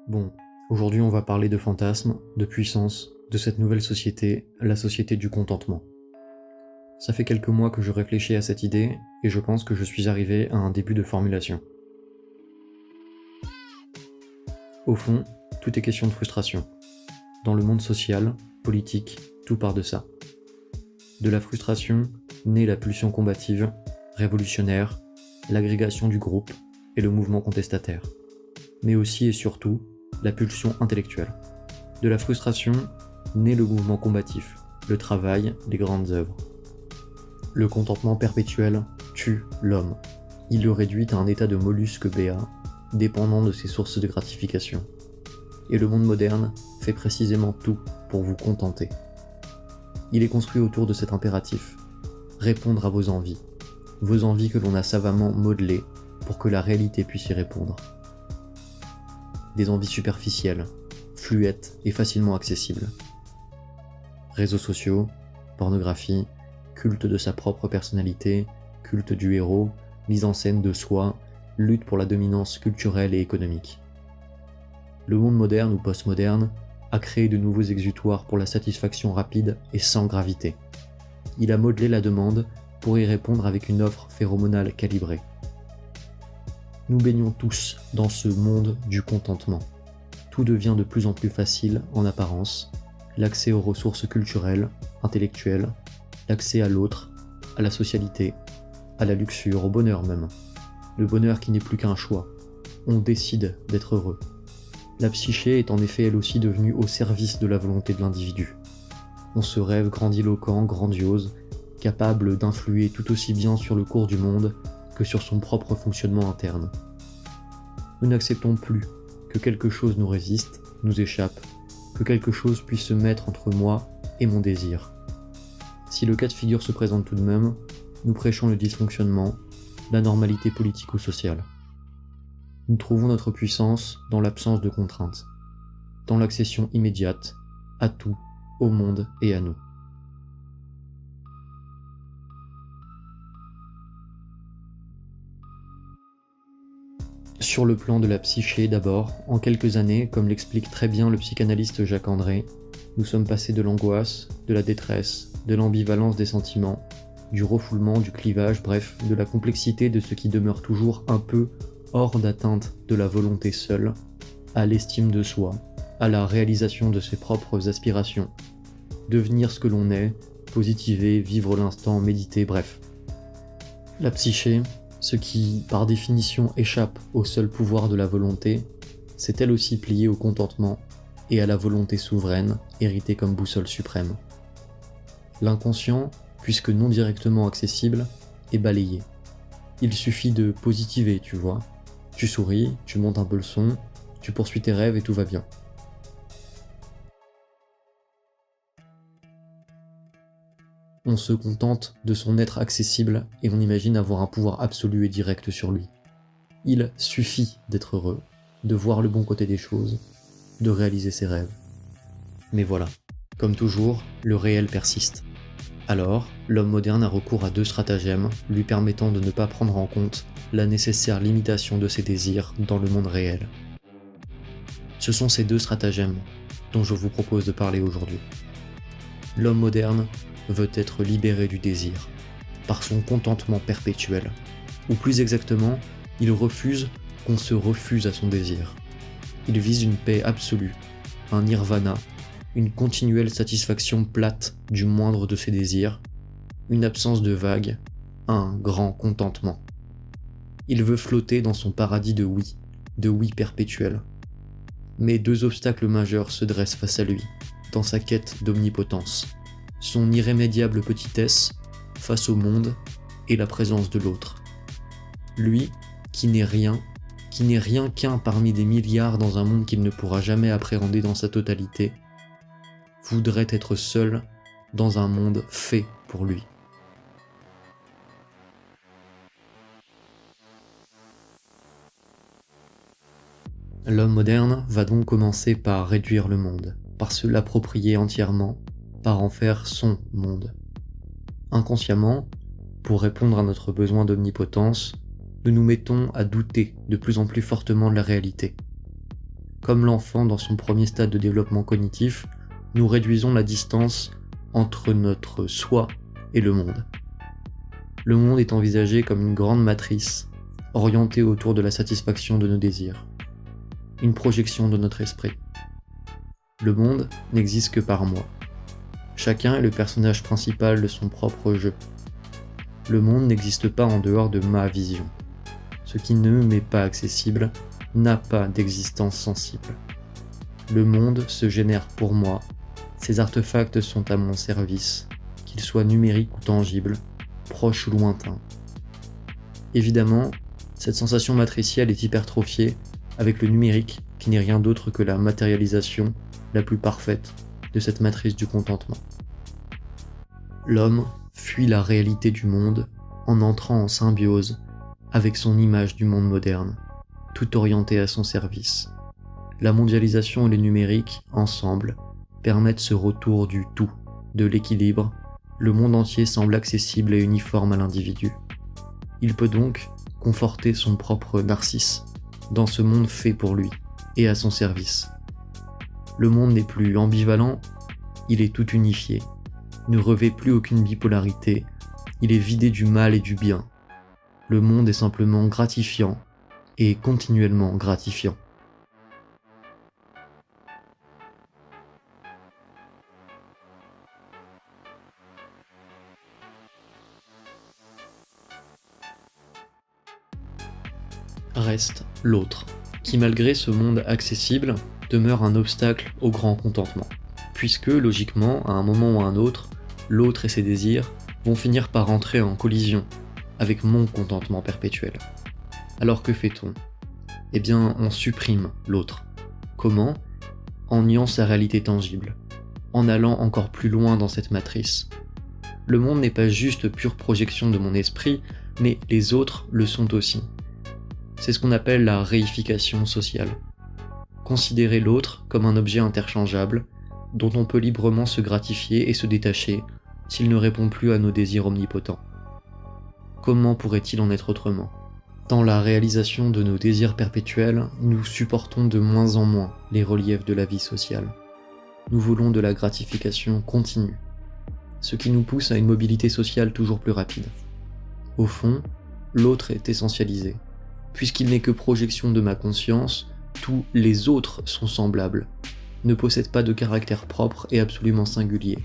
Bon, aujourd'hui on va parler de fantasmes, de puissance, de cette nouvelle société, la société du contentement. Ça fait quelques mois que je réfléchis à cette idée, et je pense que je suis arrivé à un début de formulation. Au fond, tout est question de frustration. Dans le monde social, politique, tout part de ça. De la frustration naît la pulsion combative, révolutionnaire, l'agrégation du groupe et le mouvement contestataire. Mais aussi et surtout, la pulsion intellectuelle. De la frustration naît le mouvement combatif, le travail, les grandes œuvres. Le contentement perpétuel tue l'homme. Il le réduit à un état de mollusque béat, dépendant de ses sources de gratification. Et le monde moderne fait précisément tout pour vous contenter. Il est construit autour de cet impératif, répondre à vos envies que l'on a savamment modelées pour que la réalité puisse y répondre. Des envies superficielles, fluettes et facilement accessibles. Réseaux sociaux, pornographie, culte de sa propre personnalité, culte du héros, mise en scène de soi, lutte pour la dominance culturelle et économique. Le monde moderne ou postmoderne a créé de nouveaux exutoires pour la satisfaction rapide et sans gravité. Il a modelé la demande pour y répondre avec une offre phéromonale calibrée. Nous baignons tous dans ce monde du contentement. Tout devient de plus en plus facile en apparence, l'accès aux ressources culturelles, intellectuelles, l'accès à l'autre, à la socialité, à la luxure, au bonheur même. Le bonheur qui n'est plus qu'un choix. On décide d'être heureux. La psyché est en effet elle aussi devenue au service de la volonté de l'individu. On se rêve grandiloquent, grandiose, capable d'influer tout aussi bien sur le cours du monde que sur son propre fonctionnement interne. Nous n'acceptons plus que quelque chose nous résiste, nous échappe, que quelque chose puisse se mettre entre moi et mon désir. Si le cas de figure se présente tout de même, nous prêchons le dysfonctionnement, la normalité politique ou sociale. Nous trouvons notre puissance dans l'absence de contraintes, dans l'accession immédiate à tout, au monde et à nous. Sur le plan de la psyché d'abord, en quelques années, comme l'explique très bien le psychanalyste Jacques André, nous sommes passés de l'angoisse, de la détresse, de l'ambivalence des sentiments, du refoulement, du clivage, bref, de la complexité de ce qui demeure toujours un peu hors d'atteinte de la volonté seule, à l'estime de soi, à la réalisation de ses propres aspirations, devenir ce que l'on est, positiver, vivre l'instant, méditer, bref. La psyché, ce qui, par définition, échappe au seul pouvoir de la volonté, c'est elle aussi pliée au contentement et à la volonté souveraine, héritée comme boussole suprême. L'inconscient, puisque non directement accessible, est balayé. Il suffit de positiver, tu vois. Tu souris, tu montes un peu le son, tu poursuis tes rêves et tout va bien. On se contente de son être accessible et on imagine avoir un pouvoir absolu et direct sur lui. Il suffit d'être heureux, de voir le bon côté des choses, de réaliser ses rêves. Mais voilà, comme toujours, le réel persiste. Alors, l'homme moderne a recours à deux stratagèmes lui permettant de ne pas prendre en compte la nécessaire limitation de ses désirs dans le monde réel. Ce sont ces deux stratagèmes dont je vous propose de parler aujourd'hui. L'homme moderne veut être libéré du désir, par son contentement perpétuel, ou plus exactement, il refuse qu'on se refuse à son désir. Il vise une paix absolue, un nirvana, une continuelle satisfaction plate du moindre de ses désirs, une absence de vague, un grand contentement. Il veut flotter dans son paradis de oui perpétuel. Mais deux obstacles majeurs se dressent face à lui, dans sa quête d'omnipotence. Son irrémédiable petitesse face au monde et la présence de l'autre. Lui, qui n'est rien qu'un parmi des milliards dans un monde qu'il ne pourra jamais appréhender dans sa totalité, voudrait être seul dans un monde fait pour lui. L'homme moderne va donc commencer par réduire le monde, par se l'approprier entièrement, par en faire son monde. Inconsciemment, pour répondre à notre besoin d'omnipotence, nous nous mettons à douter de plus en plus fortement de la réalité. Comme l'enfant dans son premier stade de développement cognitif, nous réduisons la distance entre notre soi et le monde. Le monde est envisagé comme une grande matrice, orientée autour de la satisfaction de nos désirs, une projection de notre esprit. Le monde n'existe que par moi. Chacun est le personnage principal de son propre jeu. Le monde n'existe pas en dehors de ma vision. Ce qui ne m'est pas accessible n'a pas d'existence sensible. Le monde se génère pour moi, ces artefacts sont à mon service, qu'ils soient numériques ou tangibles, proches ou lointains. Évidemment, cette sensation matricielle est hypertrophiée avec le numérique qui n'est rien d'autre que la matérialisation la plus parfaite de cette matrice du contentement. L'homme fuit la réalité du monde en entrant en symbiose avec son image du monde moderne, tout orienté à son service. La mondialisation et le numérique, ensemble, permettent ce retour du tout, de l'équilibre. Le monde entier semble accessible et uniforme à l'individu. Il peut donc conforter son propre narcisse dans ce monde fait pour lui et à son service. Le monde n'est plus ambivalent, il est tout unifié, ne revêt plus aucune bipolarité, il est vidé du mal et du bien. Le monde est simplement gratifiant et continuellement gratifiant. Reste l'autre, qui malgré ce monde accessible, demeure un obstacle au grand contentement, puisque logiquement, à un moment ou à un autre, l'autre et ses désirs vont finir par entrer en collision avec mon contentement perpétuel. Alors que fait-on ? Eh bien, on supprime l'autre. Comment ? En niant sa réalité tangible, en allant encore plus loin dans cette matrice. Le monde n'est pas juste pure projection de mon esprit, mais les autres le sont aussi. C'est ce qu'on appelle la réification sociale. Considérer l'autre comme un objet interchangeable, dont on peut librement se gratifier et se détacher s'il ne répond plus à nos désirs omnipotents. Comment pourrait-il en être autrement ? Dans la réalisation de nos désirs perpétuels, nous supportons de moins en moins les reliefs de la vie sociale. Nous voulons de la gratification continue, ce qui nous pousse à une mobilité sociale toujours plus rapide. Au fond, l'autre est essentialisé. Puisqu'il n'est que projection de ma conscience, tous les autres sont semblables, ne possèdent pas de caractère propre et absolument singulier.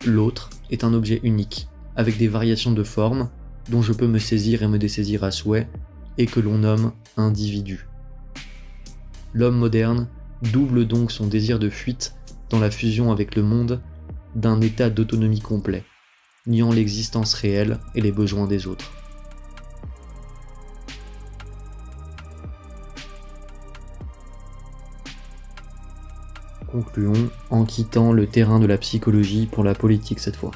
L'autre est un objet unique, avec des variations de forme, dont je peux me saisir et me dessaisir à souhait, et que l'on nomme individu. L'homme moderne double donc son désir de fuite dans la fusion avec le monde d'un état d'autonomie complet, niant l'existence réelle et les besoins des autres. Concluons en quittant le terrain de la psychologie pour la politique cette fois.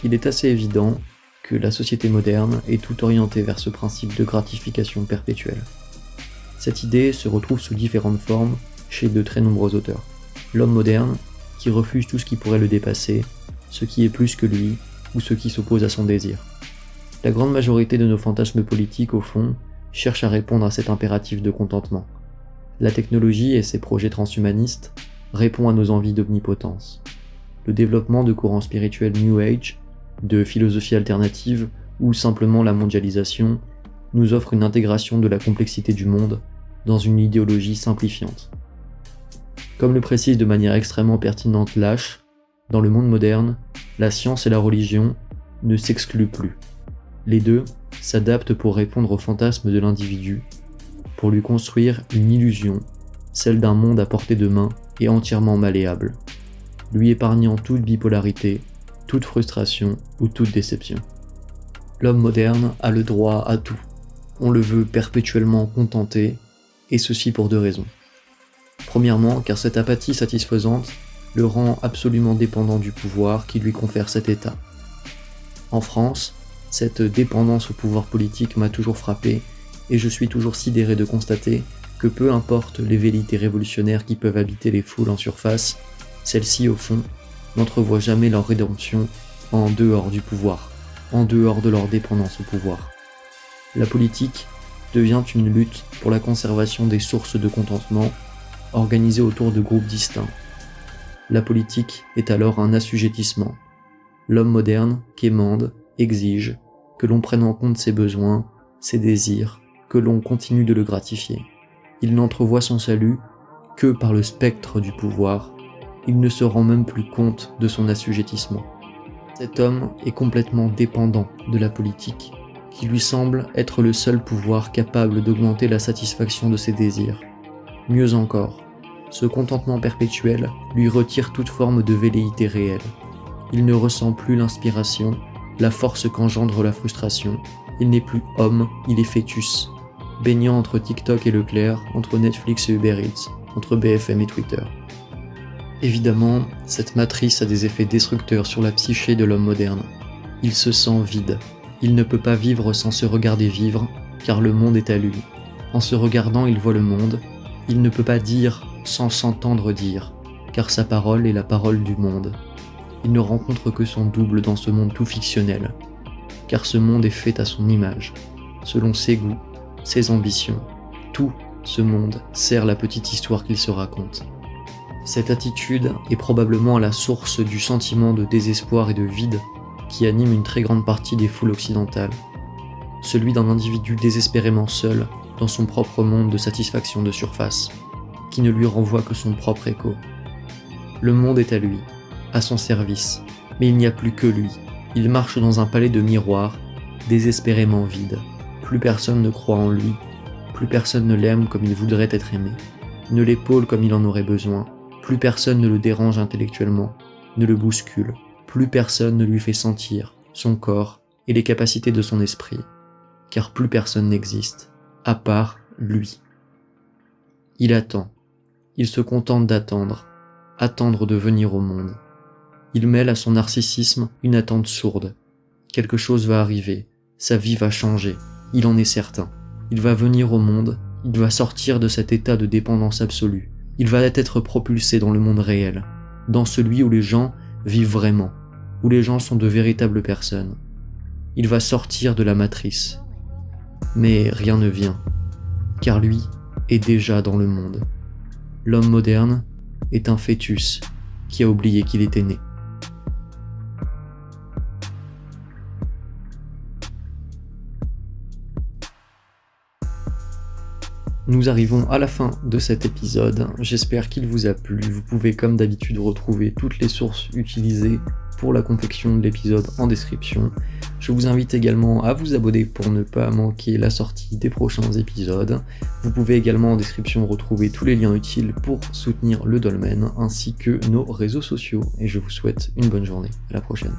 Il est assez évident que la société moderne est tout orientée vers ce principe de gratification perpétuelle. Cette idée se retrouve sous différentes formes chez de très nombreux auteurs. L'homme moderne, qui refuse tout ce qui pourrait le dépasser, ce qui est plus que lui, ou ce qui s'oppose à son désir. La grande majorité de nos fantasmes politiques, au fond, cherchent à répondre à cet impératif de contentement. La technologie et ses projets transhumanistes répondent à nos envies d'omnipotence. Le développement de courants spirituels New Age, de philosophie alternative ou simplement la mondialisation nous offre une intégration de la complexité du monde dans une idéologie simplifiante. Comme le précise de manière extrêmement pertinente Lasch, dans le monde moderne, la science et la religion ne s'excluent plus. Les deux s'adaptent pour répondre aux fantasmes de l'individu, pour lui construire une illusion, celle d'un monde à portée de main et entièrement malléable, lui épargnant toute bipolarité, toute frustration ou toute déception. L'homme moderne a le droit à tout. On le veut perpétuellement contenté, et ceci pour deux raisons. Premièrement, car cette apathie satisfaisante le rend absolument dépendant du pouvoir qui lui confère cet état. En France, cette dépendance au pouvoir politique m'a toujours frappé, et je suis toujours sidéré de constater que peu importe les velléités révolutionnaires qui peuvent habiter les foules en surface, celles-ci, au fond, n'entrevoient jamais leur rédemption en dehors du pouvoir, en dehors de leur dépendance au pouvoir. La politique devient une lutte pour la conservation des sources de contentement organisés autour de groupes distincts. La politique est alors un assujettissement. L'homme moderne quémande, exige, que l'on prenne en compte ses besoins, ses désirs, que l'on continue de le gratifier. Il n'entrevoit son salut que par le spectre du pouvoir. Il ne se rend même plus compte de son assujettissement. Cet homme est complètement dépendant de la politique, qui lui semble être le seul pouvoir capable d'augmenter la satisfaction de ses désirs. Mieux encore, ce contentement perpétuel lui retire toute forme de velléité réelle. Il ne ressent plus l'inspiration, la force qu'engendre la frustration. Il n'est plus homme, il est fœtus, baignant entre TikTok et Leclerc, entre Netflix et Uber Eats, entre BFM et Twitter. Évidemment, cette matrice a des effets destructeurs sur la psyché de l'homme moderne. Il se sent vide. Il ne peut pas vivre sans se regarder vivre, car le monde est à lui. En se regardant, il voit le monde. Il ne peut pas dire sans s'entendre dire, car sa parole est la parole du monde. Il ne rencontre que son double dans ce monde tout fictionnel, car ce monde est fait à son image, selon ses goûts, ses ambitions. Tout ce monde sert la petite histoire qu'il se raconte. Cette attitude est probablement à la source du sentiment de désespoir et de vide qui anime une très grande partie des foules occidentales. Celui d'un individu désespérément seul dans son propre monde de satisfaction de surface, qui ne lui renvoie que son propre écho. Le monde est à lui, à son service, mais il n'y a plus que lui. Il marche dans un palais de miroirs, désespérément vide. Plus personne ne croit en lui, plus personne ne l'aime comme il voudrait être aimé, ne l'épaule comme il en aurait besoin, plus personne ne le dérange intellectuellement, ne le bouscule, plus personne ne lui fait sentir son corps et les capacités de son esprit, car plus personne n'existe, à part lui. Il attend, il se contente d'attendre, attendre de venir au monde. Il mêle à son narcissisme une attente sourde. Quelque chose va arriver, sa vie va changer, il en est certain. Il va venir au monde, il va sortir de cet état de dépendance absolue. Il va être propulsé dans le monde réel, dans celui où les gens vivent vraiment, où les gens sont de véritables personnes. Il va sortir de la matrice. Mais rien ne vient, car lui est déjà dans le monde. L'homme moderne est un fœtus qui a oublié qu'il était né. Nous arrivons à la fin de cet épisode, j'espère qu'il vous a plu. Vous pouvez comme d'habitude retrouver toutes les sources utilisées pour la confection de l'épisode en description. Je vous invite également à vous abonner pour ne pas manquer la sortie des prochains épisodes. Vous pouvez également en description retrouver tous les liens utiles pour soutenir le dolmen ainsi que nos réseaux sociaux. Et je vous souhaite une bonne journée, à la prochaine.